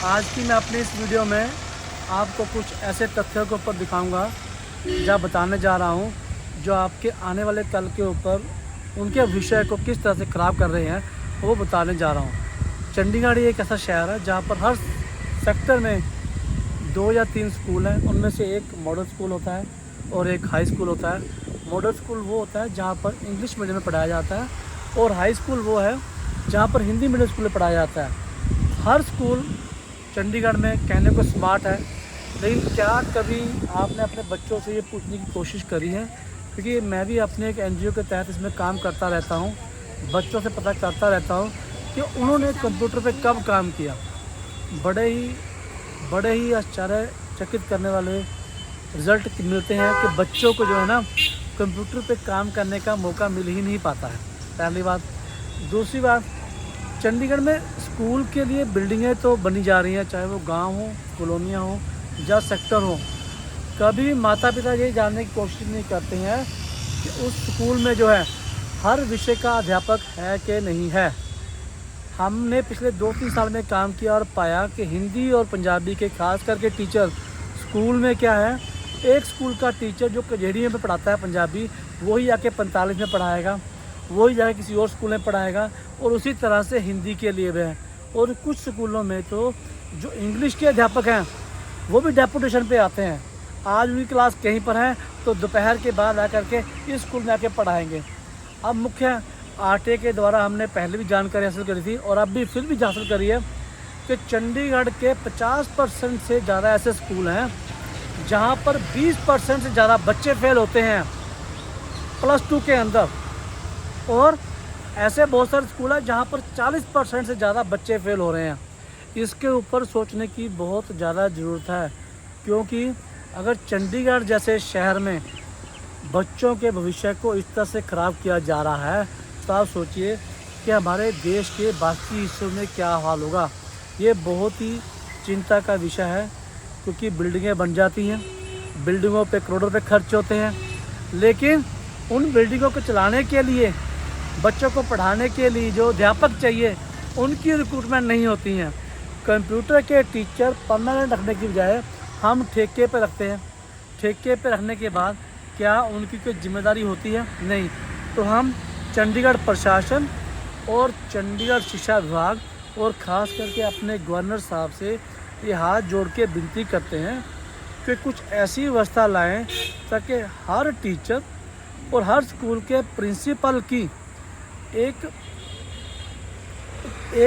आज की मैं अपनी इस वीडियो में आपको कुछ ऐसे तथ्यों के ऊपर दिखाऊंगा, जहाँ बताने जा रहा हूँ जो आपके आने वाले कल के ऊपर उनके विषय को किस तरह से ख़राब कर रहे हैं, वो बताने जा रहा हूँ। चंडीगढ़ एक ऐसा शहर है जहाँ पर हर सेक्टर में 2 या 3 स्कूल हैं। उनमें से एक मॉडल स्कूल होता है और एक हाई स्कूल होता है। मॉडल स्कूल वो होता है जहाँ पर इंग्लिश मीडियम में पढ़ाया जाता है और हाई स्कूल वो है जहाँ पर हिंदी मीडियम स्कूल में पढ़ाया जाता है। हर स्कूल चंडीगढ़ में कहने को स्मार्ट है, लेकिन क्या कभी आपने अपने बच्चों से ये पूछने की कोशिश करी है? क्योंकि मैं भी अपने एक एनजीओ के तहत इसमें काम करता रहता हूँ, बच्चों से पता करता रहता हूँ कि उन्होंने कंप्यूटर पे कब काम किया। बड़े ही आश्चर्यचकित करने वाले रिज़ल्ट मिलते हैं कि बच्चों को जो है ना कंप्यूटर पे काम करने का मौका मिल ही नहीं पाता है, पहली बात। दूसरी बात, चंडीगढ़ में स्कूल के लिए बिल्डिंगें तो बनी जा रही हैं, चाहे वो गांव हो, कॉलोनियाँ हो या सेक्टर हो। कभी माता पिता ये जानने की कोशिश नहीं करते हैं कि उस स्कूल में जो है हर विषय का अध्यापक है कि नहीं है। हमने पिछले 2-3 साल में काम किया और पाया कि हिंदी और पंजाबी के खास करके टीचर स्कूल में क्या है, एक स्कूल का टीचर जो कजेड़ियों में पढ़ाता है पंजाबी, वही आके 45 में पढ़ाएगा, वही जाके किसी और स्कूल में पढ़ाएगा, और उसी तरह से हिंदी के लिए भी है। और कुछ स्कूलों में तो जो इंग्लिश के अध्यापक हैं वो भी डेपुटेशन पे आते हैं। आज उनकी क्लास कहीं पर है तो दोपहर के बाद आकर के इस स्कूल में आके पढ़ाएंगे। अब मुख्य आरटीए के द्वारा हमने पहले भी जानकारी हासिल करी थी और अब भी फिर भी हासिल करी है कि चंडीगढ़ के 50% से ज़्यादा ऐसे स्कूल हैं जहां पर 20% से ज़्यादा बच्चे फेल होते हैं +2 के अंदर, और ऐसे बहुत सारे स्कूल हैं जहां पर 40% से ज़्यादा बच्चे फेल हो रहे हैं। इसके ऊपर सोचने की बहुत ज़्यादा ज़रूरत है, क्योंकि अगर चंडीगढ़ जैसे शहर में बच्चों के भविष्य को इस तरह से ख़राब किया जा रहा है तो आप सोचिए कि हमारे देश के बाकी हिस्सों में क्या हाल होगा। ये बहुत ही चिंता का विषय है, क्योंकि बिल्डिंगें बन जाती हैं, बिल्डिंगों पे करोड़ों रुपए खर्च होते हैं, लेकिन उन बिल्डिंगों को चलाने के लिए, बच्चों को पढ़ाने के लिए जो अध्यापक चाहिए उनकी रिक्रूटमेंट नहीं होती हैं। कंप्यूटर के टीचर परमानेंट रखने की बजाय हम ठेके पे रखते हैं। ठेके पे रखने के बाद क्या उनकी कोई जिम्मेदारी होती है? नहीं। तो हम चंडीगढ़ प्रशासन और चंडीगढ़ शिक्षा विभाग और ख़ास करके अपने गवर्नर साहब से ये हाथ जोड़ के विनती करते हैं कि कुछ ऐसी व्यवस्था लाएं ताकि हर टीचर और हर स्कूल के प्रिंसिपल की एक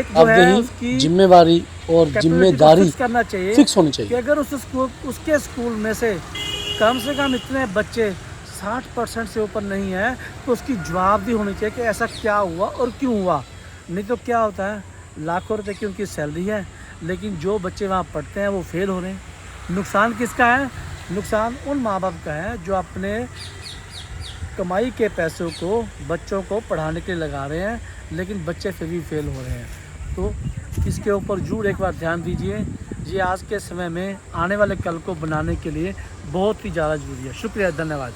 जो है उसकी जिम्मेवारी और जिम्मेदारी करना चाहिए, फिक्स होनी चाहिए कि अगर उसके स्कूल में से कम इतने बच्चे 60% से ऊपर नहीं है तो उसकी जवाबदेही होनी चाहिए कि ऐसा क्या हुआ और क्यों हुआ। नहीं तो क्या होता है, लाखों रुपए की उनकी सैलरी है, लेकिन जो बच्चे वहाँ पढ़ते हैं वो फेल हो रहे हैं। नुकसान किसका है? नुकसान उन माँ बाप का है जो अपने कमाई के पैसों को बच्चों को पढ़ाने के लिए लगा रहे हैं, लेकिन बच्चे फिर भी फेल हो रहे हैं। तो इसके ऊपर जरूर एक बार ध्यान दीजिए। ये आज के समय में आने वाले कल को बनाने के लिए बहुत ही ज़्यादा ज़रूरी है। शुक्रिया, धन्यवाद।